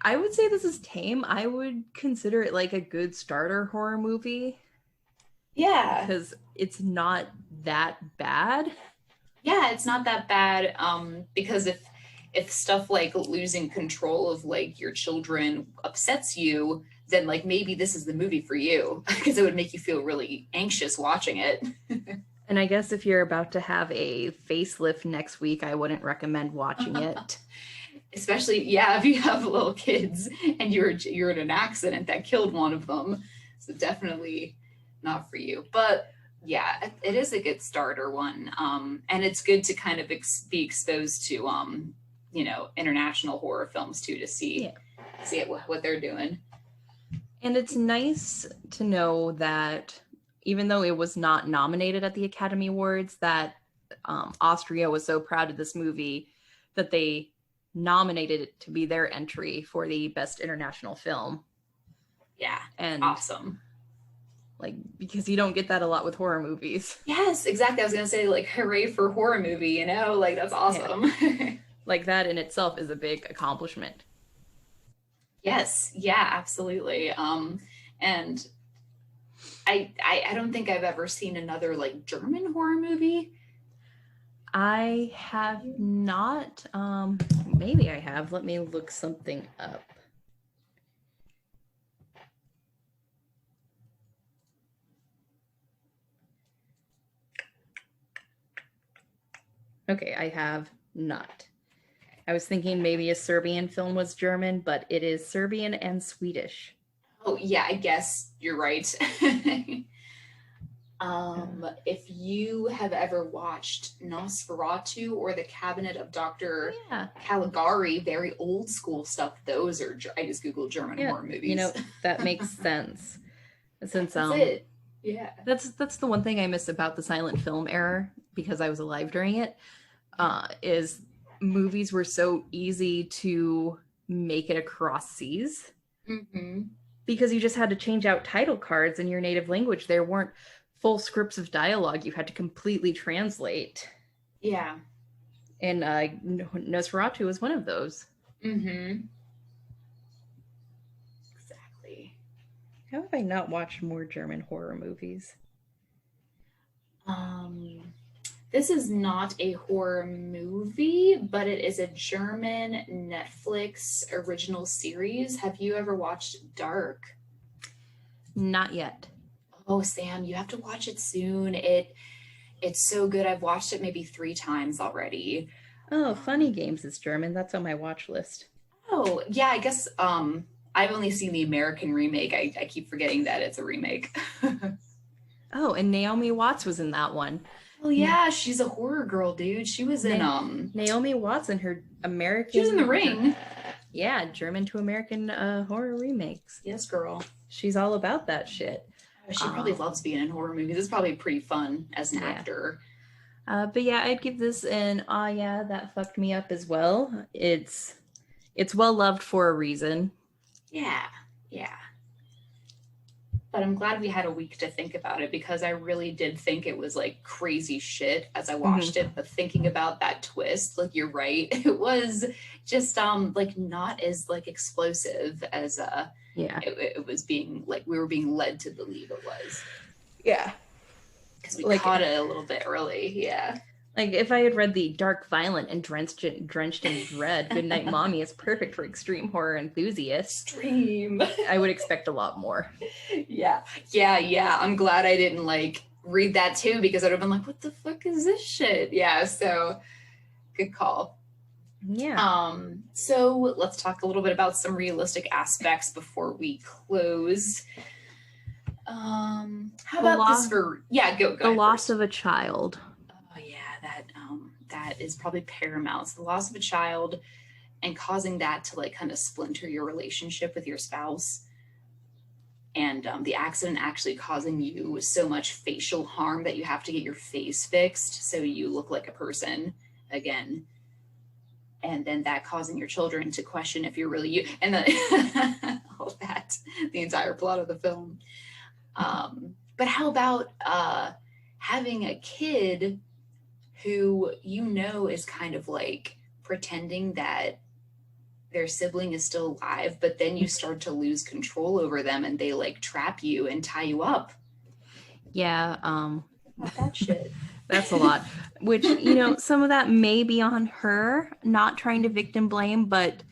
I would say this is tame. I would consider it like a good starter horror movie. Yeah. Because it's not that bad. Yeah, it's not that bad. Because if stuff like losing control of like your children upsets you, then like maybe this is the movie for you, because it would make you feel really anxious watching it. And I guess if you're about to have a facelift next week, I wouldn't recommend watching it. Especially, yeah, if you have little kids and you're in an accident that killed one of them. So definitely not for you. But yeah, it is a good starter one. And it's good to kind of be exposed to international horror films too, to see what they're doing. And it's nice to know that even though it was not nominated at the Academy Awards, that Austria was so proud of this movie that they nominated it to be their entry for the Best International Film. Yeah, and awesome. Like, because you don't get that a lot with horror movies. Yes, exactly. I was going to say, like, hooray for horror movie, like, that's awesome. Yeah. Like, that in itself is a big accomplishment. Yes, yeah, absolutely. And I don't think I've ever seen another like German horror movie. I have not. Maybe I have. Let me look something up. Okay, I have not. I was thinking maybe a Serbian film was German, but it is Serbian and Swedish. Oh, yeah, I guess you're right. If you have ever watched Nosferatu or The Cabinet of Dr. Caligari, very old school stuff, those are, I just Googled German horror movies. That makes sense. Since that's it. Yeah. That's the one thing I miss about the silent film era, because I was alive during it, is movies were so easy to make it across seas. Mm-hmm. Because you just had to change out title cards in your native language. There weren't full scripts of dialogue you had to completely translate. Yeah. And Nosferatu was one of those. Mm-hmm. Exactly. How have I not watched more German horror movies? This is not a horror movie, but it is a German Netflix original series. Have you ever watched Dark? Not yet. Oh, Sam, you have to watch it soon. It's so good. I've watched it maybe 3 times already. Oh, Funny Games is German. That's on my watch list. Oh, yeah, I guess I've only seen the American remake. I keep forgetting that it's a remake. Oh, and Naomi Watts was in that one. Oh yeah, she's a horror girl, dude. She was in Naomi Watts in her American. She was in The Ring. Yeah, German to American horror remakes. Yes, girl. She's all about that shit. She probably loves being in horror movies. It's probably pretty fun as an actor. But yeah, I'd give this an yeah, that fucked me up as well. It's well loved for a reason. Yeah. But I'm glad we had a week to think about it, because I really did think it was like crazy shit as I watched it. But thinking about that twist, like, you're right, it was just like not as like explosive as it was being like we were being led to believe it was. Yeah, because we caught it a little bit early. Yeah. Like, if I had read the dark, violent, and drenched in dread, Goodnight Mommy is perfect for extreme horror enthusiasts. Extreme. I would expect a lot more. Yeah. I'm glad I didn't like read that too, because I'd have been like, what the fuck is this shit? Yeah, so good call. Yeah. So let's talk a little bit about some realistic aspects before we close. How about this for go the loss of a child. That is probably paramount. So the loss of a child, and causing that to like kind of splinter your relationship with your spouse. And the accident actually causing you so much facial harm that you have to get your face fixed so you look like a person again. And then that causing your children to question if you're really you. And then all that, the entire plot of the film. But how about having a kid who you know is kind of like pretending that their sibling is still alive, but then you start to lose control over them and they like trap you and tie you up. Yeah. That shit. That's a lot. Which, you know, some of that may be on her, not trying to victim blame, but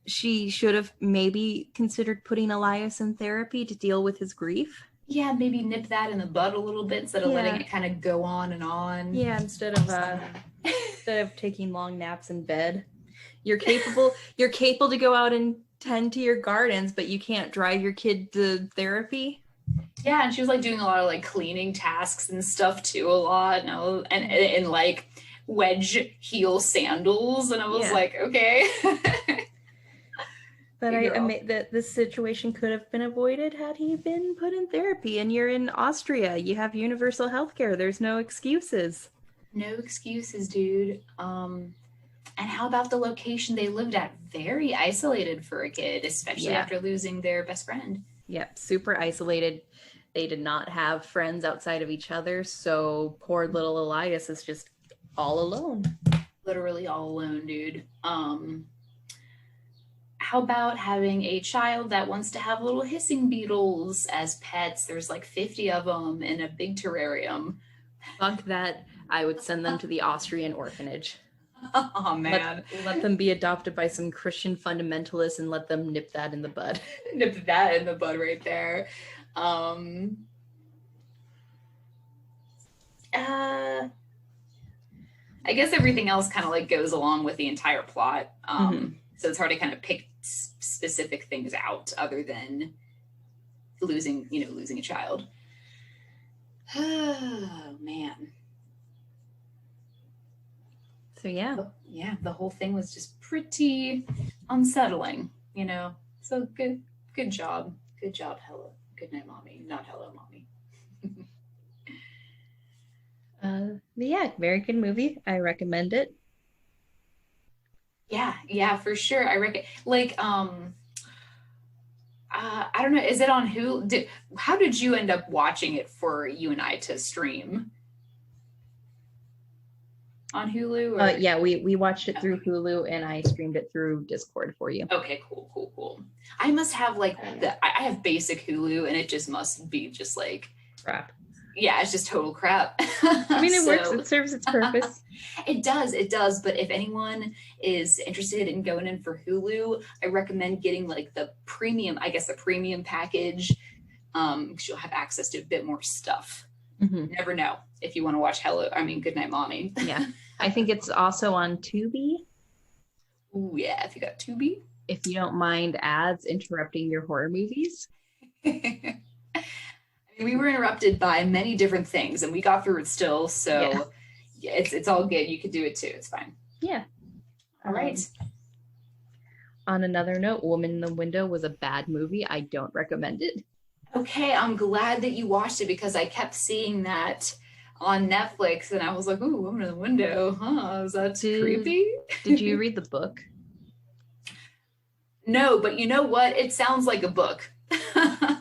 she should have maybe considered putting Elias in therapy to deal with his grief. Yeah, maybe nip that in the bud a little bit instead of letting it kind of go on and on. Yeah, instead of taking long naps in bed. You're capable to go out and tend to your gardens, but you can't drive your kid to therapy. Yeah, and she was like doing a lot of like cleaning tasks and stuff too, a lot, and in like wedge heel sandals, and I was like, okay. But I admit that this situation could have been avoided had he been put in therapy. And you're in Austria. You have universal health care. There's no excuses. No excuses, dude. And how about the location they lived at? Very isolated for a kid, especially after losing their best friend. Yep, super isolated. They did not have friends outside of each other. So poor little Elias is just all alone. Literally all alone, dude. How about having a child that wants to have little hissing beetles as pets? There's like 50 of them in a big terrarium. Fuck that. I would send them to the Austrian orphanage. Oh, man. Let them be adopted by some Christian fundamentalists and let them nip that in the bud. Nip that in the bud right there. I guess everything else kind of like goes along with the entire plot. So it's hard to kind of pick specific things out other than losing a child. Oh, man. So yeah, the whole thing was just pretty unsettling, So good job, hello, Goodnight Mommy, not Hello Mommy. Yeah, very good movie. I recommend it. Yeah, for sure. I reckon. Like, I don't know. Is it on Hulu? How did you end up watching it for you and I to stream? On Hulu? Or? Yeah, we watched it through Hulu and I streamed it through Discord for you. Okay, cool. I must have like I have basic Hulu and it just must be just like crap. Yeah, it's just total crap. I mean, it works. It serves its purpose. It does. But if anyone is interested in going in for Hulu, I recommend getting like the premium package. Because you'll have access to a bit more stuff. You never know if you want to watch Goodnight Mommy. Yeah. I think it's also on Tubi. Ooh, yeah, if you got Tubi. If you don't mind ads interrupting your horror movies. We were interrupted by many different things and we got through it still. So it's all good. You could do it too. It's fine. Yeah. All right. On another note, Woman in the Window was a bad movie. I don't recommend it. Okay, I'm glad that you watched it because I kept seeing that on Netflix and I was like, ooh, Woman in the Window, huh? Is that creepy? Did you read the book? No, but you know what? It sounds like a book.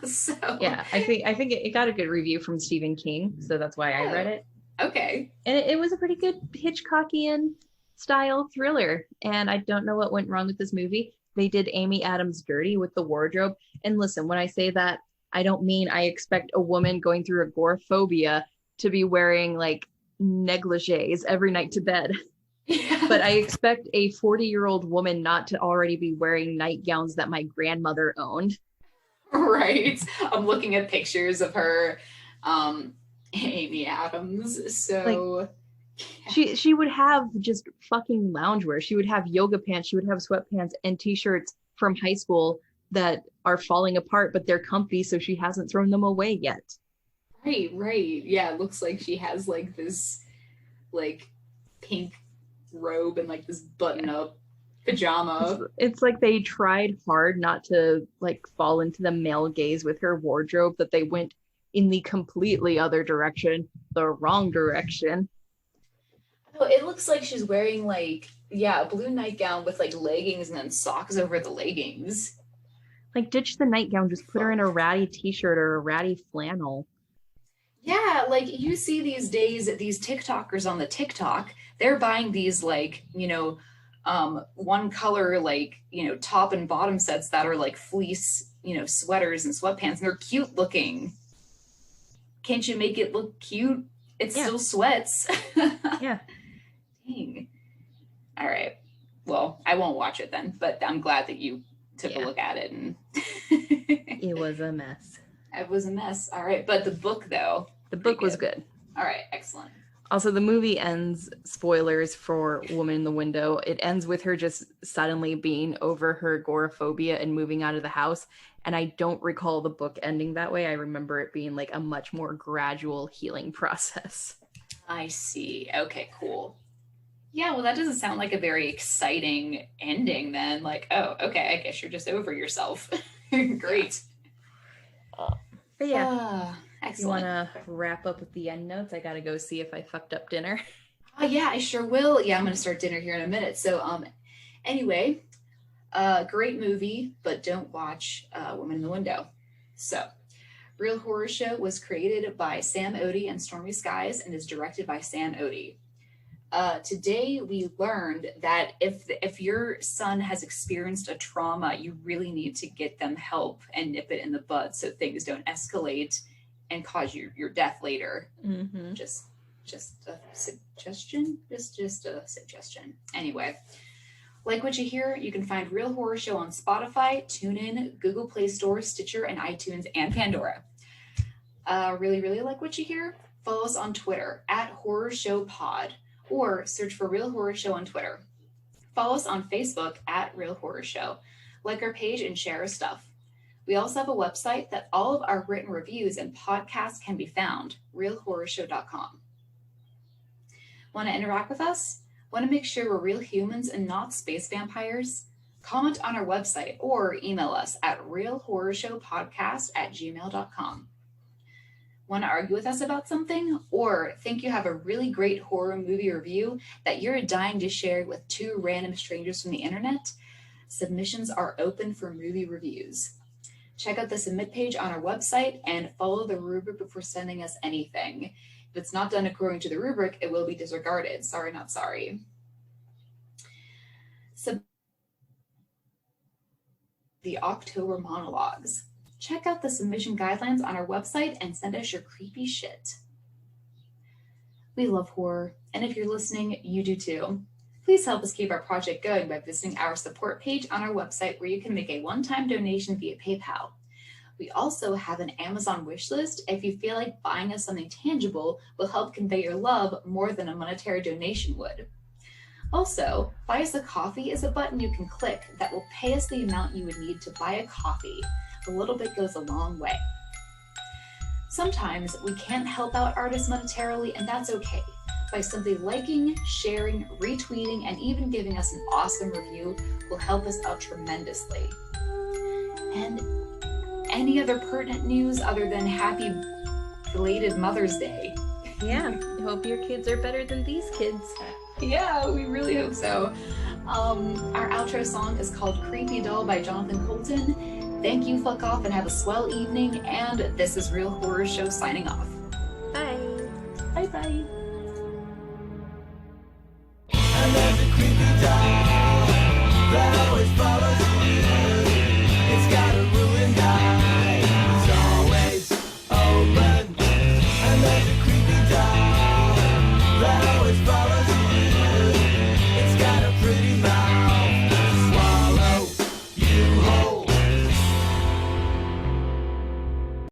So yeah, I think it got a good review from Stephen King, so that's why I read it. Okay. And it was a pretty good Hitchcockian style thriller, and I don't know what went wrong with this movie. They did Amy Adams dirty with the wardrobe. And listen, when I say that, I don't mean I expect a woman going through agoraphobia to be wearing like negligees every night to bed. Yeah. But I expect a 40-year-old woman not to already be wearing nightgowns that my grandmother owned. Right. I'm looking at pictures of her, Amy Adams. So like, she would have just fucking loungewear. She would have yoga pants. She would have sweatpants and t-shirts from high school that are falling apart, but they're comfy, so she hasn't thrown them away yet. Right. Yeah, it looks like she has like this like pink robe and like this button up pajama. It's like they tried hard not to like fall into the male gaze with her wardrobe, that they went in the completely other direction, the wrong direction. Oh, it looks like she's wearing like, yeah, a blue nightgown with like leggings and then socks over the leggings. Like, ditch the nightgown, just put her in a ratty t-shirt or a ratty flannel. Yeah, like you see these days, these TikTokers on the TikTok, they're buying these like, one color like, top and bottom sets that are like fleece, sweaters and sweatpants, and they're cute looking. Can't you make it look cute? It's still sweats. Yeah. Dang. All right. Well, I won't watch it then, but I'm glad that you took a look at it. And it was a mess. It was a mess. All right. But the book, though. The book was good. All right. Excellent. Also, the movie ends, spoilers for Woman in the Window, it ends with her just suddenly being over her agoraphobia and moving out of the house. And I don't recall the book ending that way. I remember it being like a much more gradual healing process. I see. Okay, cool. Yeah, well, that doesn't sound like a very exciting ending then. Like, oh, okay, I guess you're just over yourself. Great. But yeah. Excellent. You want to wrap up with the end notes? I got to go see if I fucked up dinner. Yeah, I sure will. Yeah, I'm going to start dinner here in a minute. So, anyway, great movie, but don't watch Woman in the Window. So, Real Horror Show was created by Sam Odie and Stormy Skies and is directed by Sam Odie. Today, we learned that if your son has experienced a trauma, you really need to get them help and nip it in the bud so things don't escalate and cause your death later. Mm-hmm. Just a suggestion. Just a suggestion. Anyway, like what you hear, you can find Real Horror Show on Spotify, TuneIn, Google Play Store, Stitcher, and iTunes, and Pandora. Really, really like what you hear? Follow us on Twitter @HorrorShowPod, or search for Real Horror Show on Twitter. Follow us on Facebook @Real Horror Show. Like our page and share our stuff. We also have a website that all of our written reviews and podcasts can be found, realhorrorshow.com. Want to interact with us? Want to make sure we're real humans and not space vampires? Comment on our website or email us at realhorrorshowpodcast@gmail.com. Want to argue with us about something? Or think you have a really great horror movie review that you're dying to share with two random strangers from the internet? Submissions are open for movie reviews. Check out the submit page on our website and follow the rubric before sending us anything. If it's not done according to the rubric, it will be disregarded. Sorry, not sorry. The October monologues. Check out the submission guidelines on our website and send us your creepy shit. We love horror, and if you're listening, you do too. Please help us keep our project going by visiting our support page on our website, where you can make a one-time donation via PayPal. We also have an Amazon wish list if you feel like buying us something tangible will help convey your love more than a monetary donation would. Also, Buy Us a Coffee is a button you can click that will pay us the amount you would need to buy a coffee. A little bit goes a long way. Sometimes we can't help out artists monetarily, and that's okay. By simply liking, sharing, retweeting, and even giving us an awesome review will help us out tremendously. And any other pertinent news other than happy belated Mother's Day? Yeah, I hope your kids are better than these kids. Yeah, we really hope so. Our outro song is called Creepy Doll by Jonathan Colton. Thank you, fuck off, and have a swell evening. And this is Real Horror Show signing off. Bye. Bye-bye. I love the creepy doll that always follows